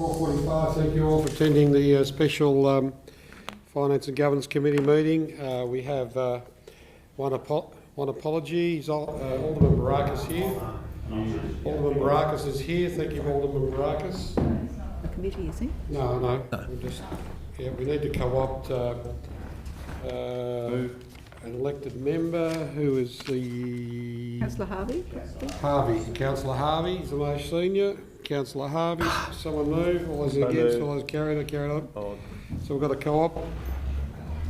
4:45. Thank you all for attending the special Finance and Governance Committee meeting. We have one apology. Alderman Barakis here. Alderman Barakis is here. Thank you, Alderman Barakis. The committee, is he? No. We need to co-opt an elected member who is the... Councillor Harvey? Councillor Harvey is the most senior. Councillor Harvey, someone move. All those against, all those carried on. So we've got a co-op.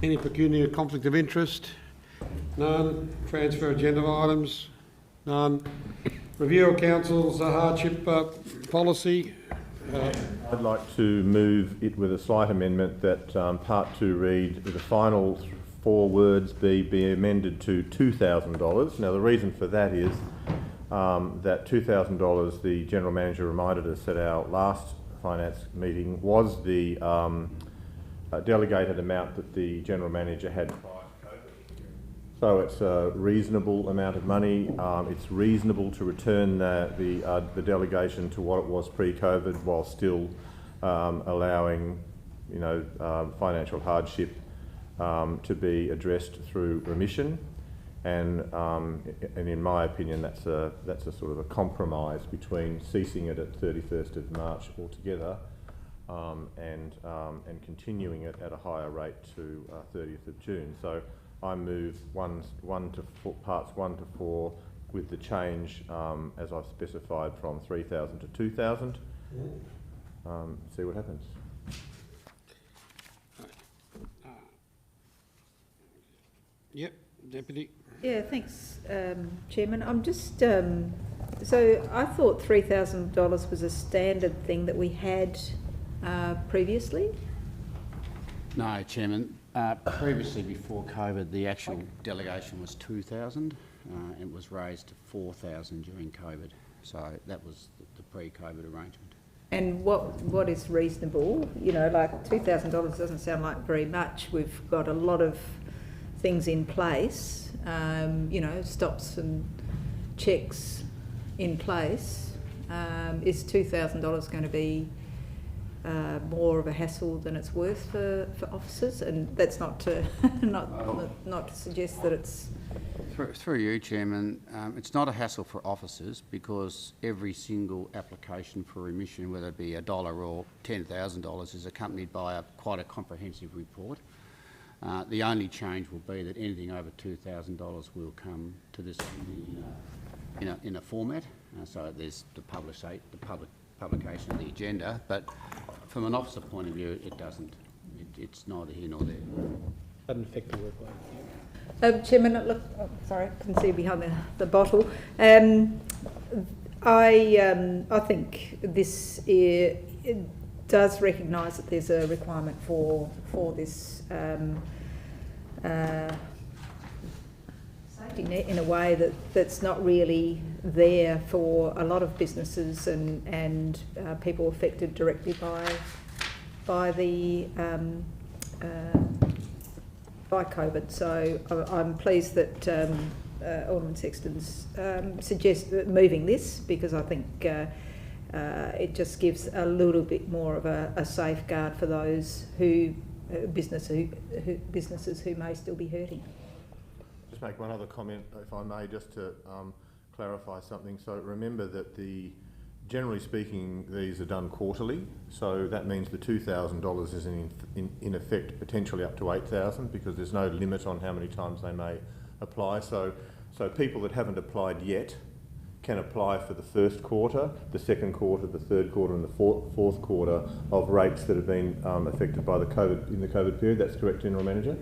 Any pecuniary conflict of interest? None. Transfer agenda items? None. Review of council's hardship policy? I'd like to move it with a slight amendment that Part 2 read, the final 4 words be amended to $2,000. Now the reason for that is that $2,000, the General Manager reminded us at our last finance meeting, was the delegated amount that the General Manager had prior to COVID. So it's a reasonable amount of money. It's reasonable to return the delegation to what it was pre-COVID while still allowing, financial hardship to be addressed through remission. And in my opinion, that's a sort of a compromise between ceasing it at 31st of March altogether and continuing it at a higher rate to 30th of June. So I move parts 1 to 4 with the change as I've specified from 3,000 to 2,000. See what happens. Yep, Deputy. Yeah, thanks, Chairman. I'm just... so I thought $3,000 was a standard thing that we had previously? No, Chairman. Previously, before COVID, the actual delegation was 2,000. It was raised to 4,000 during COVID. So that was the pre-COVID arrangement. And what is reasonable? Like $2,000 doesn't sound like very much. We've got a lot of things in place, stops and checks in place. Is $2,000 going to be more of a hassle than it's worth for officers? And that's not to not to suggest that it's... Through you, Chairman, it's not a hassle for officers because every single application for remission, whether it be $1 or $10,000, is accompanied by quite a comprehensive report. The only change will be that anything over $2,000 will come to this in a format. So there's the publication of the agenda, but from an officer point of view, it doesn't. It's neither here nor there. Doesn't affect the workload. Chairman, look, sorry, I can see behind the bottle. I think this it does recognise that there's a requirement for this safety net in a way that's not really there for a lot of businesses and people affected directly by COVID. So I'm pleased that Alderman Sexton's suggests moving this, because I think it just gives a little bit more of a safeguard for those businesses who may still be hurting. Just make one other comment, if I may, just to clarify something. So remember that generally speaking, these are done quarterly. So that means the $2,000 is in effect potentially up to $8,000 because there's no limit on how many times they may apply. So people that haven't applied yet can apply for the first quarter, the second quarter, the third quarter, and the fourth quarter of rates that have been affected by the COVID period. That's correct, General Manager?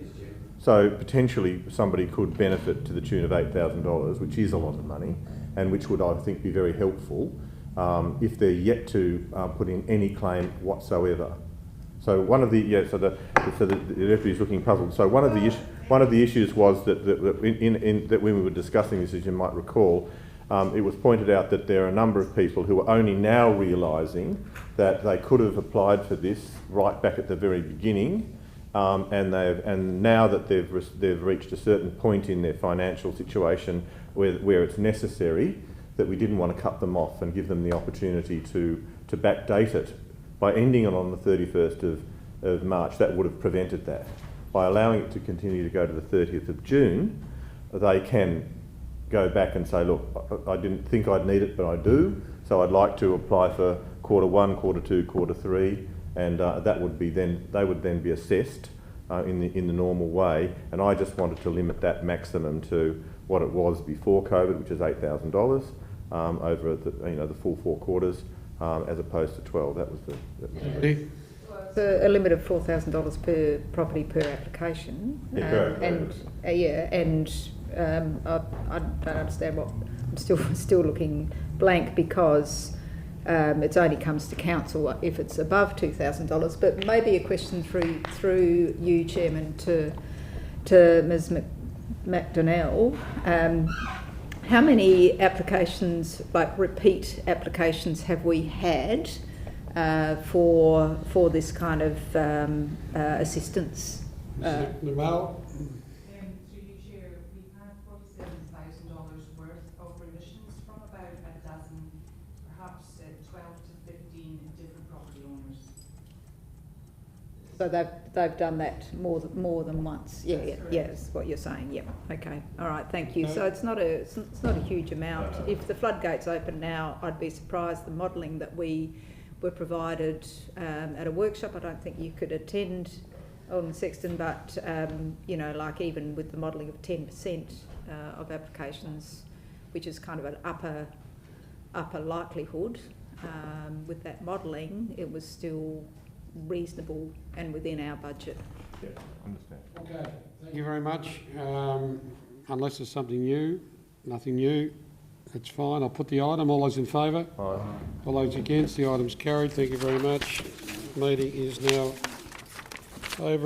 So potentially somebody could benefit to the tune of $8,000, which is a lot of money, and which would, I think, be very helpful if they're yet to put in any claim whatsoever. So one of the deputy is looking puzzled. So one of the issues was that when we were discussing this, as you might recall, it was pointed out that there are a number of people who are only now realising that they could have applied for this right back at the very beginning, and now that they've reached a certain point in their financial situation where it's necessary, that we didn't want to cut them off and give them the opportunity to backdate it By ending it on the 31st of March, that would have prevented that. By allowing it to continue to go to the 30th of June, they can go back and say, look, I didn't think I'd need it, but I do, so I'd like to apply for Q1, Q2, Q3, and that would be then, they would then be assessed in the normal way, and I just wanted to limit that maximum to what it was before COVID, which is $8,000 over the full 4 quarters, as opposed to 12. That was the So a limit of $4,000 per property per application. Yeah, correct. I don't understand what, I'm still looking blank because it only comes to council if it's above $2,000. But maybe a question through you, Chairman, to Ms McDonnell. How many applications, like repeat applications, have we had for this kind of assistance? Namal? Through you, Chair, we've had $47,000 worth of remissions from about a dozen, perhaps 12 to 15 different property owners. So they've done that more than once. Yeah, is what you're saying. Yeah. Okay. All right. Thank you. So it's not a huge amount. If the floodgates open now, I'd be surprised. The modelling that we were provided at a workshop, I don't think you could attend on Sexton, but like even with the modelling of 10% of applications, which is kind of an upper likelihood, with that modelling, it was still reasonable and within our budget. Yeah, understand. Okay, thank you very much. Unless there's something new, nothing new, that's fine. I'll put the item. All those in favour? Aye. All those against? The item's carried. Thank you very much. Meeting is now over.